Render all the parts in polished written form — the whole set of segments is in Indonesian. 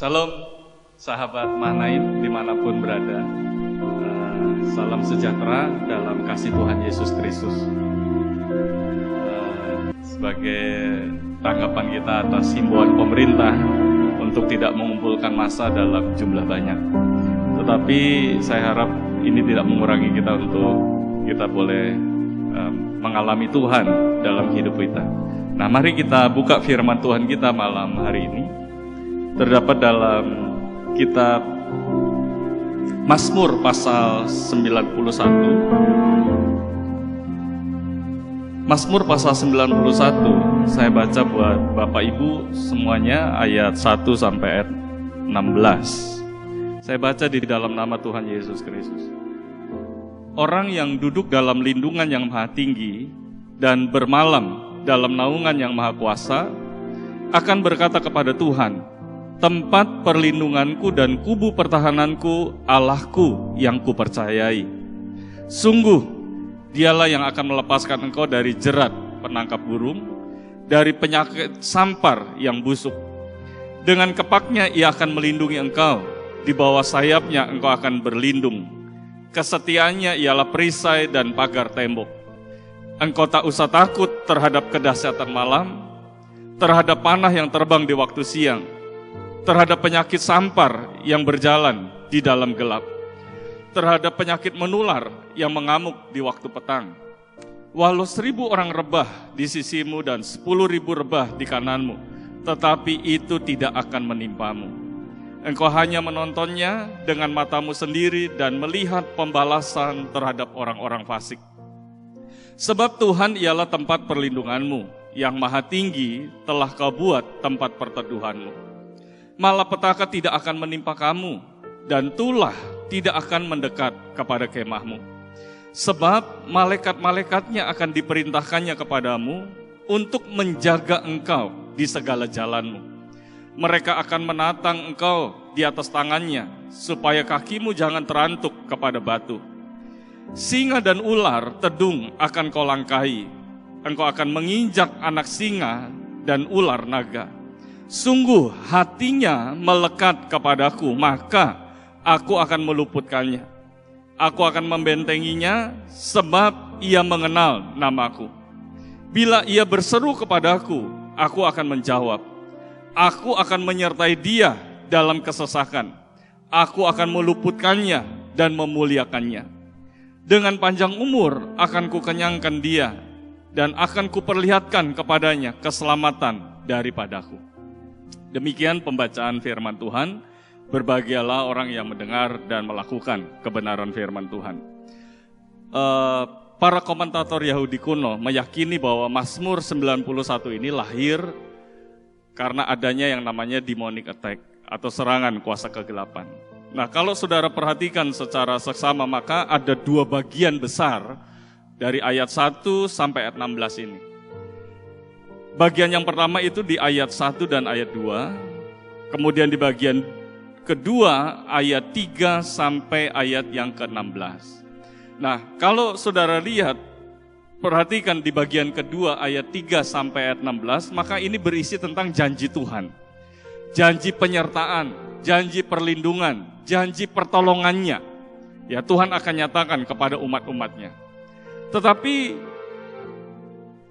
Salam sahabat Mahnaim dimanapun berada. Salam sejahtera dalam kasih Tuhan Yesus Kristus. Sebagai tanggapan kita atas himbauan pemerintah untuk tidak mengumpulkan massa dalam jumlah banyak. Tetapi saya harap ini tidak mengurangi kita untuk kita boleh mengalami Tuhan dalam hidup kita. Nah, mari kita buka firman Tuhan kita malam hari ini. Terdapat dalam kitab Mazmur pasal 91. Mazmur pasal 91, saya baca buat Bapak Ibu semuanya ayat 1 sampai ayat 16. Saya baca di dalam nama Tuhan Yesus Kristus. Orang yang duduk dalam lindungan yang maha tinggi dan bermalam dalam naungan yang maha kuasa akan berkata kepada Tuhan, tempat perlindunganku dan kubu pertahananku, Allahku yang kupercayai. Sungguh, dialah yang akan melepaskan engkau dari jerat penangkap burung, dari penyakit sampar yang busuk. Dengan kepaknya ia akan melindungi engkau, di bawah sayapnya engkau akan berlindung. Kesetiaannya ialah perisai dan pagar tembok. Engkau tak usah takut terhadap kedahsyatan malam, terhadap panah yang terbang di waktu siang, terhadap penyakit sampar yang berjalan di dalam gelap, terhadap penyakit menular yang mengamuk di waktu petang. Walau 1.000 orang rebah di sisimu dan 10.000 rebah di kananmu, tetapi itu tidak akan menimpamu. Engkau hanya menontonnya dengan matamu sendiri dan melihat pembalasan terhadap orang-orang fasik. Sebab Tuhan ialah tempat perlindunganmu, yang maha tinggi telah kau buat tempat perteduhanmu. Malapetaka tidak akan menimpa kamu, dan tulah tidak akan mendekat kepada kemahmu. Sebab malaikat-malaikatnya akan diperintahkannya kepadamu untuk menjaga engkau di segala jalanmu. Mereka akan menatang engkau di atas tangannya, supaya kakimu jangan terantuk kepada batu. Singa dan ular tedung akan kau langkahi, engkau akan menginjak anak singa dan ular naga. Sungguh hatinya melekat kepadaku, maka aku akan meluputkannya. Aku akan membentenginya sebab ia mengenal namaku. Bila ia berseru kepadaku, aku akan menjawab. Aku akan menyertai dia dalam kesesakan. Aku akan meluputkannya dan memuliakannya. Dengan panjang umur akan kukenyangkan dia dan akan kuperlihatkan kepadanya keselamatan daripadaku. Demikian pembacaan firman Tuhan. Berbahagialah orang yang mendengar dan melakukan kebenaran firman Tuhan. Para komentator Yahudi kuno meyakini bahwa Mazmur 91 ini lahir karena adanya yang namanya demonic attack atau serangan kuasa kegelapan. Nah, kalau saudara perhatikan secara seksama, maka ada 2 bagian besar dari ayat 1 sampai ayat 16 ini. Bagian yang pertama itu di ayat 1 dan ayat 2, kemudian di bagian kedua ayat 3 sampai ayat yang ke-16. Nah, kalau saudara lihat, perhatikan di bagian kedua ayat 3 sampai ayat 16, maka ini berisi tentang janji Tuhan. Janji penyertaan, janji perlindungan, janji pertolongannya. Ya, Tuhan akan nyatakan kepada umat-umatnya. Tetapi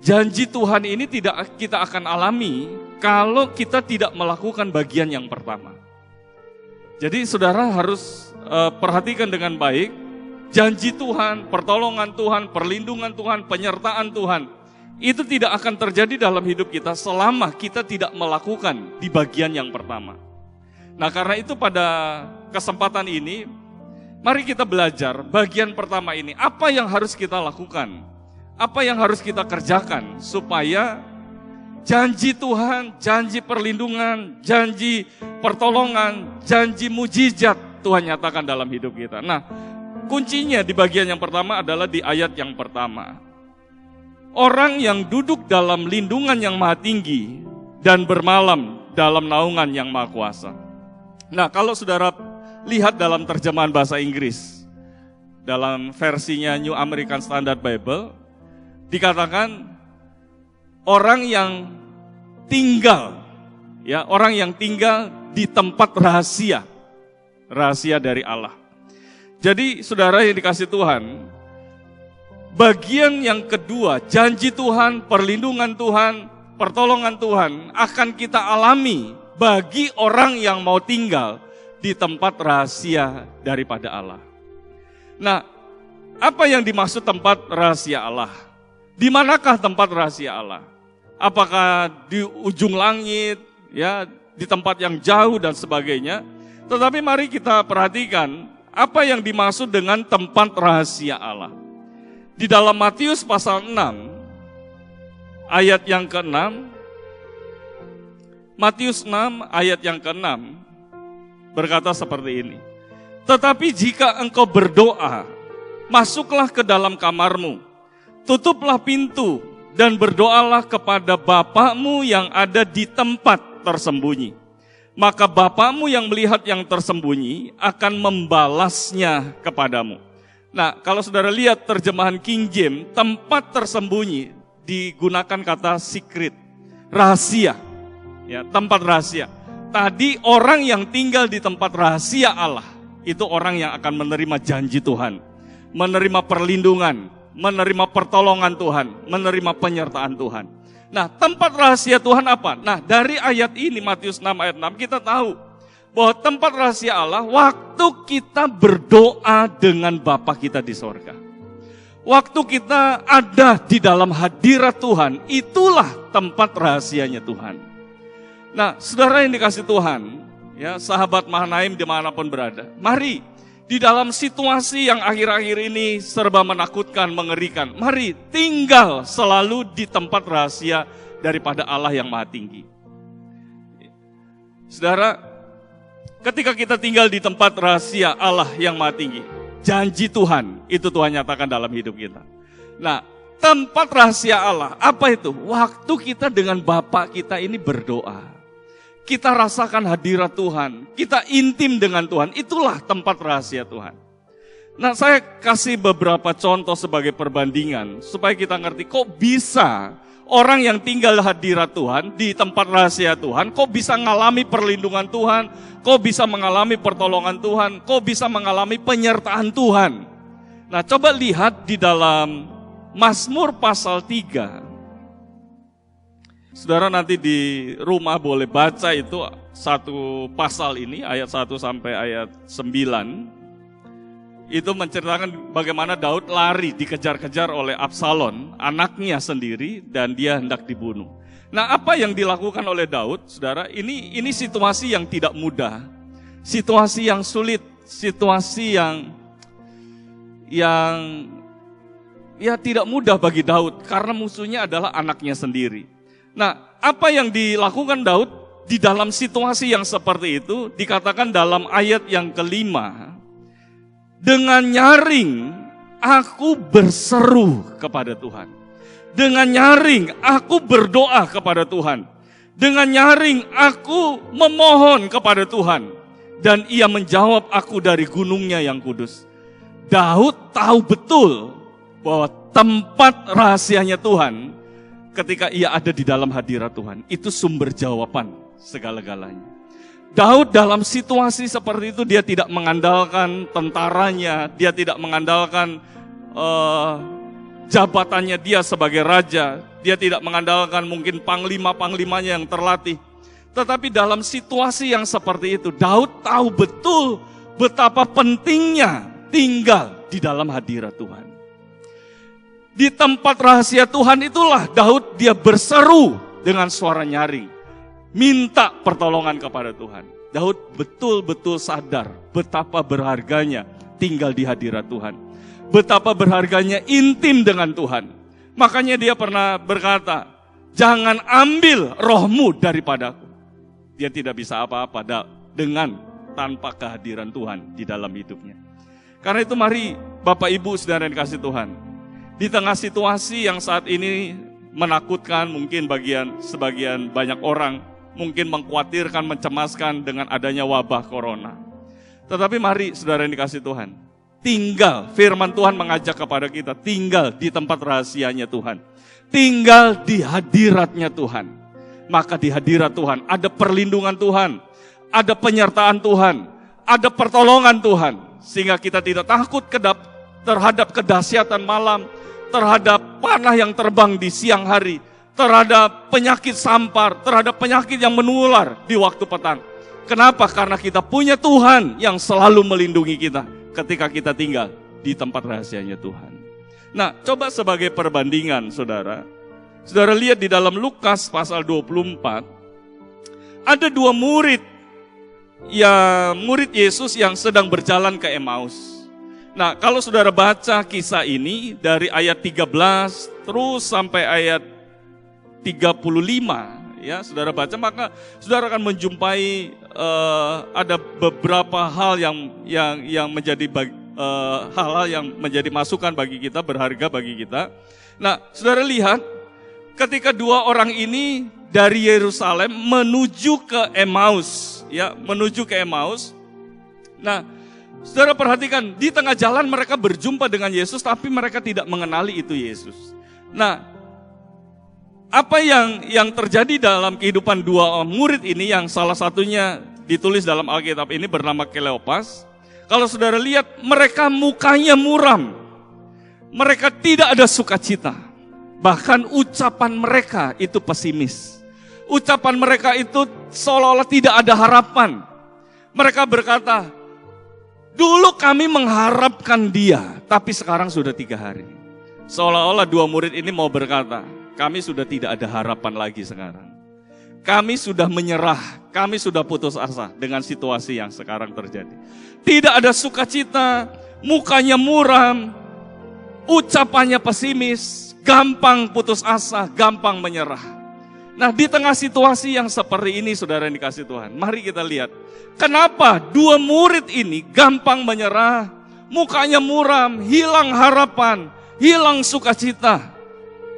janji Tuhan ini tidak kita akan alami kalau kita tidak melakukan bagian yang pertama. Jadi saudara harus perhatikan dengan baik, janji Tuhan, pertolongan Tuhan, perlindungan Tuhan, penyertaan Tuhan, itu tidak akan terjadi dalam hidup kita selama kita tidak melakukan di bagian yang pertama. Nah, karena itu pada kesempatan ini, mari kita belajar bagian pertama ini, apa yang harus kita lakukan. Apa yang harus kita kerjakan supaya janji Tuhan, janji perlindungan, janji pertolongan, janji mujizat Tuhan nyatakan dalam hidup kita. Nah, kuncinya di bagian yang pertama adalah di ayat yang pertama. Orang yang duduk dalam lindungan yang maha tinggi dan bermalam dalam naungan yang maha kuasa. Nah, kalau saudara lihat dalam terjemahan bahasa Inggris, dalam versinya New American Standard Bible, dikatakan orang yang tinggal Ya, orang yang tinggal di tempat rahasia. Rahasia dari Allah. Jadi saudara yang dikasih Tuhan, bagian yang kedua, janji Tuhan, perlindungan Tuhan, pertolongan Tuhan akan kita alami bagi orang yang mau tinggal di tempat rahasia daripada Allah. Nah, apa yang dimaksud tempat rahasia Allah? Di manakah tempat rahasia Allah? Apakah di ujung langit, ya, di tempat yang jauh dan sebagainya? Tetapi mari kita perhatikan apa yang dimaksud dengan tempat rahasia Allah. Di dalam Matius pasal 6, ayat yang ke-6, Matius 6 ayat yang ke-6 berkata seperti ini. Tetapi jika engkau berdoa, masuklah ke dalam kamarmu, tutuplah pintu dan berdoalah kepada Bapamu yang ada di tempat tersembunyi. Maka Bapamu yang melihat yang tersembunyi akan membalasnya kepadamu. Nah, kalau saudara lihat terjemahan King James, tempat tersembunyi digunakan kata secret, rahasia. Ya, tempat rahasia. Tadi orang yang tinggal di tempat rahasia Allah, itu orang yang akan menerima janji Tuhan, menerima perlindungan, menerima pertolongan Tuhan, menerima penyertaan Tuhan. Nah, tempat rahasia Tuhan apa? Nah, dari ayat ini, Matius 6 ayat 6, kita tahu bahwa tempat rahasia Allah, waktu kita berdoa dengan Bapa kita di sorga. Waktu kita ada di dalam hadirat Tuhan, itulah tempat rahasianya Tuhan. Nah, saudara yang dikasih Tuhan, ya, sahabat Mahanaim dimanapun berada, mari di dalam situasi yang akhir-akhir ini serba menakutkan, mengerikan, mari tinggal selalu di tempat rahasia daripada Allah yang Maha Tinggi. Saudara, ketika kita tinggal di tempat rahasia Allah yang Maha Tinggi, janji Tuhan, itu Tuhan nyatakan dalam hidup kita. Nah, tempat rahasia Allah, apa itu? Waktu kita dengan Bapa kita ini berdoa. Kita rasakan hadirat Tuhan, kita intim dengan Tuhan, itulah tempat rahasia Tuhan. Nah, saya kasih beberapa contoh sebagai perbandingan, supaya kita ngerti kok bisa orang yang tinggal hadirat Tuhan, di tempat rahasia Tuhan, kok bisa mengalami perlindungan Tuhan, kok bisa mengalami pertolongan Tuhan, kok bisa mengalami penyertaan Tuhan. Nah, coba lihat di dalam Mazmur pasal 3. Saudara nanti di rumah boleh baca itu satu pasal ini, ayat 1 sampai ayat 9. Itu menceritakan bagaimana Daud lari dikejar-kejar oleh Absalom, anaknya sendiri, dan dia hendak dibunuh. Nah, apa yang dilakukan oleh Daud, saudara, ini situasi yang tidak mudah. Situasi yang sulit, situasi yang ya tidak mudah bagi Daud, karena musuhnya adalah anaknya sendiri. Nah, apa yang dilakukan Daud di dalam situasi yang seperti itu dikatakan dalam ayat yang ke-5. Dengan nyaring aku berseru kepada Tuhan. Dengan nyaring aku berdoa kepada Tuhan. Dengan nyaring aku memohon kepada Tuhan. Dan ia menjawab aku dari gunungnya yang kudus. Daud tahu betul bahwa tempat rahasianya Tuhan, ketika ia ada di dalam hadirat Tuhan, itu sumber jawaban segala-galanya. Daud dalam situasi seperti itu, dia tidak mengandalkan tentaranya, dia tidak mengandalkan jabatannya dia sebagai raja, dia tidak mengandalkan mungkin panglima-panglimanya yang terlatih. Tetapi dalam situasi yang seperti itu, Daud tahu betul betapa pentingnya tinggal di dalam hadirat Tuhan. Di tempat rahasia Tuhan itulah Daud dia berseru dengan suara nyaring, minta pertolongan kepada Tuhan. Daud betul-betul sadar betapa berharganya tinggal di hadirat Tuhan. Betapa berharganya intim dengan Tuhan. Makanya dia pernah berkata, jangan ambil rohmu daripadaku. Dia tidak bisa apa-apa dengan tanpa kehadiran Tuhan di dalam hidupnya. Karena itu mari Bapak Ibu saudara yang dikasih Tuhan, di tengah situasi yang saat ini menakutkan, mungkin sebagian banyak orang, mungkin mengkhawatirkan, mencemaskan dengan adanya wabah corona. Tetapi mari saudara yang dikasih Tuhan, tinggal, firman Tuhan mengajak kepada kita, tinggal di tempat rahasianya Tuhan. Tinggal di hadiratnya Tuhan. maka di hadirat Tuhan ada perlindungan Tuhan, ada penyertaan Tuhan, ada pertolongan Tuhan. Sehingga kita tidak takut terhadap kedahsyatan malam, terhadap panah yang terbang di siang hari, terhadap penyakit sampar, terhadap penyakit yang menular di waktu petang. Kenapa? Karena kita punya Tuhan yang selalu melindungi kita ketika kita tinggal di tempat rahasianya Tuhan. Nah, coba sebagai perbandingan saudara lihat di dalam Lukas pasal 24, ada dua murid Yesus yang sedang berjalan ke Emmaus. Nah, kalau saudara baca kisah ini dari ayat 13 terus sampai ayat 35, ya, saudara baca, maka saudara akan menjumpai ada beberapa hal yang menjadi hal-hal yang menjadi masukan bagi kita, berharga bagi kita. Nah, saudara lihat ketika dua orang ini dari Yerusalem menuju ke Emmaus, ya, menuju ke Emmaus. Nah, saudara perhatikan, di tengah jalan mereka berjumpa dengan Yesus, tapi mereka tidak mengenali itu Yesus. Nah, apa yang terjadi dalam kehidupan dua murid ini, yang salah satunya ditulis dalam Alkitab ini bernama Kleopas. Kalau saudara lihat, mereka mukanya muram. Mereka tidak ada sukacita. Bahkan ucapan mereka itu pesimis. Ucapan mereka itu seolah-olah tidak ada harapan. Mereka berkata, dulu kami mengharapkan dia, tapi sekarang sudah 3 hari. Seolah-olah dua murid ini mau berkata, kami sudah tidak ada harapan lagi sekarang. Kami sudah menyerah, kami sudah putus asa dengan situasi yang sekarang terjadi. Tidak ada sukacita, mukanya muram, ucapannya pesimis, gampang putus asa, gampang menyerah. Nah, di tengah situasi yang seperti ini, saudara yang dikasih Tuhan, mari kita lihat, kenapa dua murid ini gampang menyerah, mukanya muram, hilang harapan, hilang sukacita.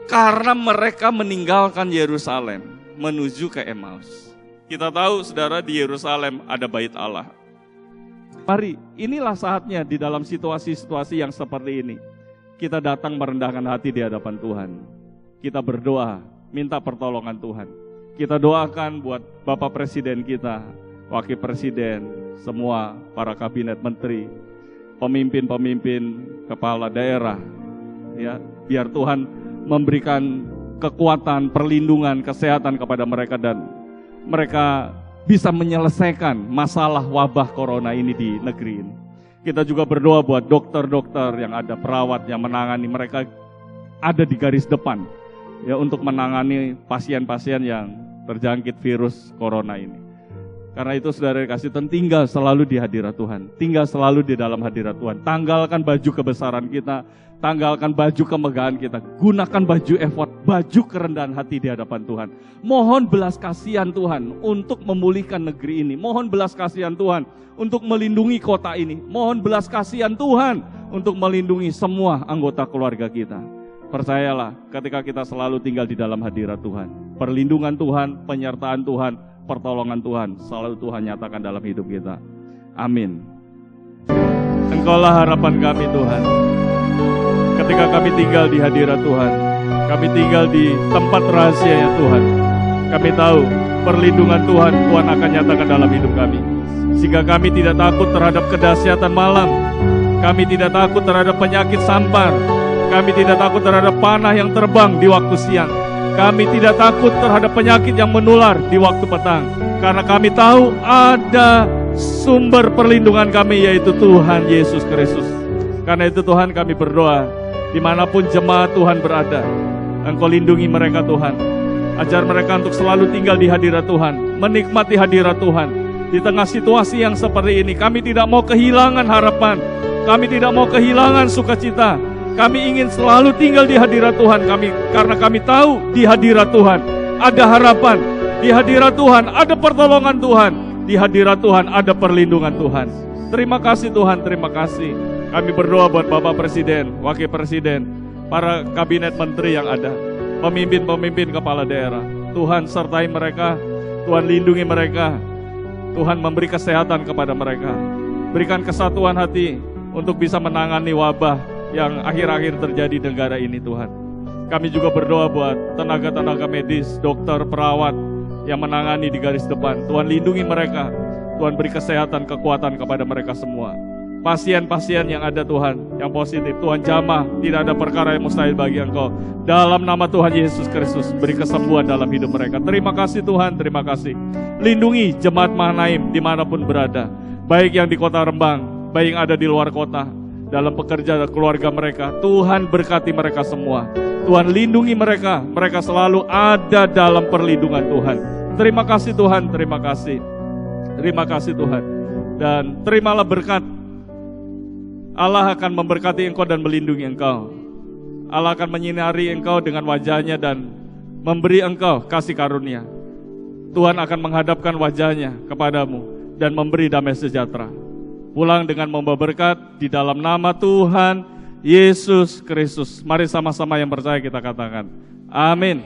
Karena mereka meninggalkan Yerusalem menuju ke Emmaus. Kita tahu saudara, di Yerusalem ada bait Allah. Mari, inilah saatnya di dalam situasi-situasi yang seperti ini, kita datang merendahkan hati di hadapan Tuhan. Kita berdoa, minta pertolongan Tuhan. Kita doakan buat Bapak Presiden kita, Wakil Presiden, semua para kabinet menteri, pemimpin-pemimpin, kepala daerah, ya, biar Tuhan memberikan kekuatan, perlindungan, kesehatan kepada mereka, dan mereka bisa menyelesaikan masalah wabah corona ini di negeri ini. Kita juga berdoa buat dokter-dokter yang ada, perawat yang menangani, mereka ada di garis depan, ya, untuk menangani pasien-pasien yang terjangkit virus corona ini. Karena itu saudara kasih Tuhan, tinggal selalu di hadirat Tuhan, tinggal selalu di dalam hadirat Tuhan. Tanggalkan baju kebesaran kita, tanggalkan baju kemegahan kita, gunakan baju effort, baju kerendahan hati di hadapan Tuhan. Mohon belas kasihan Tuhan untuk memulihkan negeri ini. Mohon belas kasihan Tuhan untuk melindungi kota ini. Mohon belas kasihan Tuhan untuk melindungi semua anggota keluarga kita. Percayalah, ketika kita selalu tinggal di dalam hadirat Tuhan, perlindungan Tuhan, penyertaan Tuhan, pertolongan Tuhan selalu Tuhan nyatakan dalam hidup kita. Amin. Engkaulah harapan kami Tuhan. Ketika kami tinggal di hadirat Tuhan, kami tinggal di tempat rahasia Tuhan, kami tahu perlindungan Tuhan akan nyatakan dalam hidup kami. Sehingga kami tidak takut terhadap kedahsyatan malam, kami tidak takut terhadap penyakit sampar, kami tidak takut terhadap panah yang terbang di waktu siang, kami tidak takut terhadap penyakit yang menular di waktu petang. Karena kami tahu ada sumber perlindungan kami, yaitu Tuhan Yesus Kristus. Karena itu Tuhan, kami berdoa, dimanapun jemaat Tuhan berada, Engkau lindungi mereka Tuhan. Ajar mereka untuk selalu tinggal di hadirat Tuhan, menikmati hadirat Tuhan. Di tengah situasi yang seperti ini, kami tidak mau kehilangan harapan, kami tidak mau kehilangan sukacita. Kami ingin selalu tinggal di hadirat Tuhan kami, karena kami tahu di hadirat Tuhan ada harapan, di hadirat Tuhan ada pertolongan Tuhan, di hadirat Tuhan ada perlindungan Tuhan. Terima kasih Tuhan, terima kasih. Kami berdoa buat Bapak Presiden, Wakil Presiden, para kabinet menteri yang ada, pemimpin-pemimpin kepala daerah. Tuhan sertai mereka, Tuhan lindungi mereka, Tuhan memberi kesehatan kepada mereka. Berikan kesatuan hati untuk bisa menangani wabah yang akhir-akhir terjadi di negara ini Tuhan. Kami juga berdoa buat tenaga-tenaga medis, dokter, perawat, yang menangani di garis depan. Tuhan lindungi mereka, Tuhan beri kesehatan, kekuatan kepada mereka semua. Pasien-pasien yang ada Tuhan, yang positif, Tuhan jamah, tidak ada perkara yang mustahil bagi Engkau. Dalam nama Tuhan Yesus Kristus, beri kesembuhan dalam hidup mereka. Terima kasih Tuhan, terima kasih. Lindungi jemaat Mahanaim dimanapun berada, baik yang di kota Rembang, baik yang ada di luar kota, dalam pekerja dan keluarga mereka. Tuhan berkati mereka semua. Tuhan lindungi mereka, mereka selalu ada dalam perlindungan Tuhan. Terima kasih Tuhan, terima kasih. Terima kasih Tuhan. Dan terimalah berkat. Allah akan memberkati engkau dan melindungi engkau. Allah akan menyinari engkau dengan wajahnya dan memberi engkau kasih karunia. Tuhan akan menghadapkan wajahnya kepadamu dan memberi damai sejahtera. Pulang dengan membawa berkat di dalam nama Tuhan Yesus Kristus. Mari sama-sama yang percaya kita katakan, amin.